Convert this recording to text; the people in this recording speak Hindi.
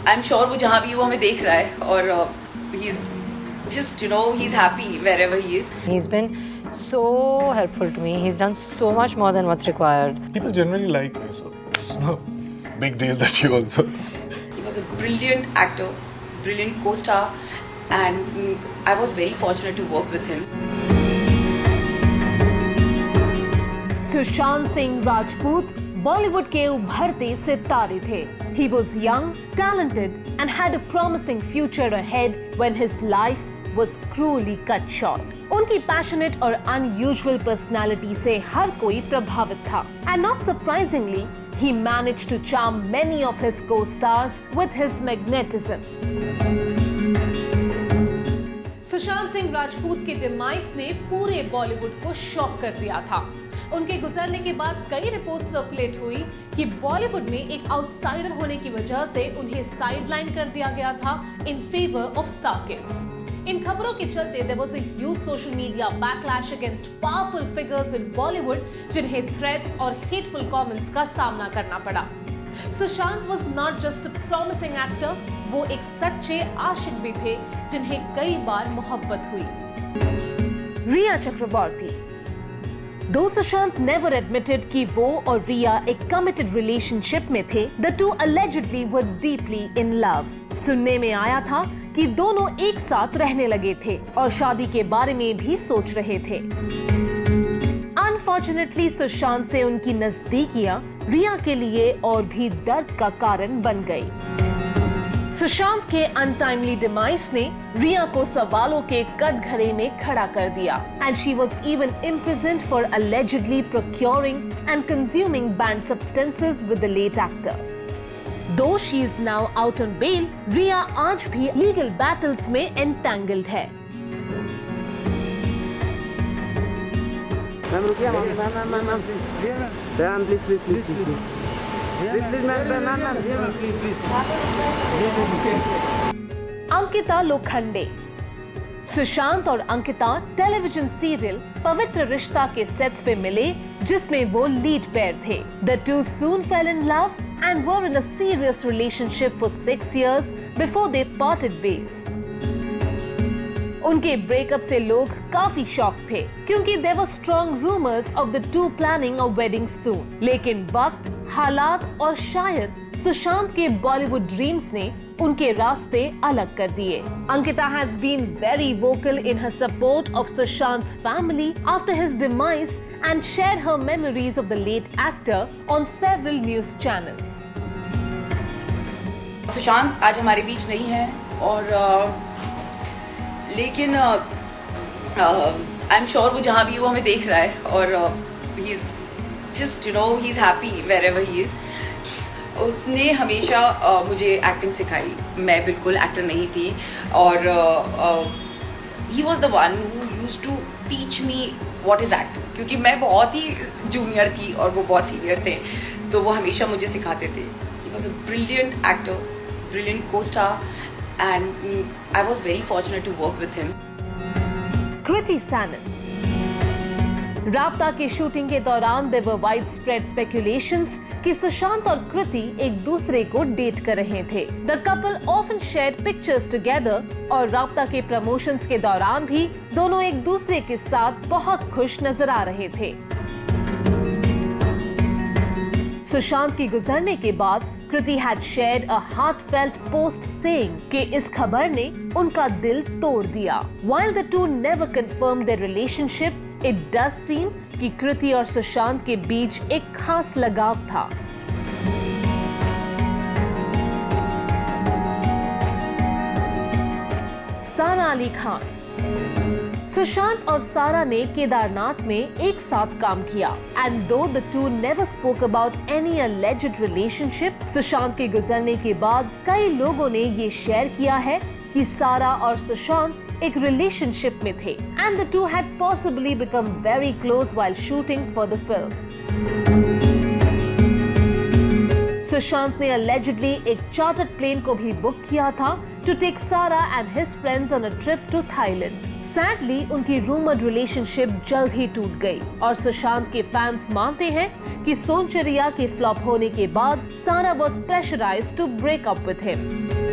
आई एम श्योर वो जहाँ भी वो हमें देख रहा है और he is just he's happy wherever he is. He's been so helpful to me. He's done so much more than what's required. People generally like me, so it's no big deal that you also. He was a brilliant actor, brilliant co-star, and I was very fortunate to work with him. Sushant Singh Rajput Bollywood के उभरते सितारे थे. He was young, talented, and had a promising future ahead when his life was cruelly cut short. उनकी पैशनेट और unusual personality से हर कोई प्रभावित था. And not surprisingly, he managed to charm many of his co-stars with his magnetism. Sushant Singh Rajput के डिमाइस ने पूरे बॉलीवुड को शॉक कर दिया था. उनके गुजरने के बाद कई रिपोर्ट सर्कुलेट हुई कि बॉलीवुड में एक आउटसाइडर होने की वजह से उन्हें साइडलाइन कर दिया गया था in favour of star kids. इन खबरों के चलते there was a huge social media backlash against powerful figures in Bollywood जिन्हें threats और hateful comments का सामना करना पड़ा. Sushant was not just a promising actor, वो एक सच्चे आशिक भी थे जिन्हें कई बार मोहब्बत हुई. रिया चक्रवर्ती. Though Sushant never admitted कि वो और रिया एक committed relationship में थे, the two allegedly were deeply in love. सुनने में आया था कि दोनों एक साथ रहने लगे थे और शादी के बारे में भी सोच रहे थे. Unfortunately, सुशांत से उनकी नजदीकियां रिया के लिए और भी दर्द का कारण बन गई. सुशांत के अनटाइमली डिमाइस ने रिया को सवालों के कटघरे में खड़ा कर दिया and she was even imprisoned for allegedly procuring and consuming banned substances with the late actor. Though she is now out on bail, रिया आज भी legal battles में entangled है. मैम रुकिए मैम प्लीज अंकिता लोखंडे. सुशांत और अंकिता टेलीविजन सीरियल पवित्र रिश्ता के सेट्स पे मिले जिसमें वो लीड पेयर थे. The two soon fell in love and were in a serious relationship for 6 years before they parted ways. उनके ब्रेकअप से लोग काफी शॉक थे क्योंकि there were strong rumors of the two planning a wedding soon. लेकिन वक्त, हालात और शायद सुशांत के बॉलीवुड ड्रीम्स ने उनके रास्ते अलग कर दिए. Ankita has been very vocal in her support of Sushant's family after his demise and shared her memories of the late actor on several news channels. Sushant आज हमारे बीच नहीं है और लेकिन आई एम श्योर वो जहाँ भी वो हमें देख रहा है और he is just he is happy wherever he is. उसने हमेशा मुझे एक्टिंग सिखाई. मैं बिल्कुल एक्टर नहीं थी और he was the one who used to teach me what is acting क्योंकि मैं बहुत ही जूनियर थी और वो बहुत सीनियर थे तो वो हमेशा मुझे सिखाते थे. He was a brilliant actor, brilliant co-star and I was very fortunate to work with him. Kriti Sanon. राब्ता की शूटिंग के दौरान there were widespread speculations कि सुशांत और कृति एक दूसरे को डेट कर रहे थे. The couple often shared pictures together और राब्ता के प्रमोशंस के दौरान भी दोनों एक दूसरे के साथ बहुत खुश नजर आ रहे थे. सुशांत की गुजरने के बाद कृति had shared a heartfelt post saying कि इस खबर ने उनका दिल तोड़ दिया. While the two never confirmed their relationship, it does seem कि कृति और सुशांत के बीच एक खास लगाव था. सारा अली खान. सुशांत और सारा ने केदारनाथ में एक साथ काम किया and though the two never spoke about any alleged relationship, Sushant के गुजरने के बाद कई लोगों ने ये शेयर किया है कि सारा और सुशांत एक रिलेशनशिप में थे and the two had possibly become very close while shooting for the film. Sushant ने allegedly एक चार्टर्ड प्लेन को भी बुक किया था to take Sara and his friends on a trip to Thailand. Sadly, उनकी रूमर्ड रिलेशनशिप जल्द ही टूट गई और सुशांत के फैंस मानते हैं कि सोनचरिया के फ्लॉप होने के बाद सारा was pressurized to break up with him.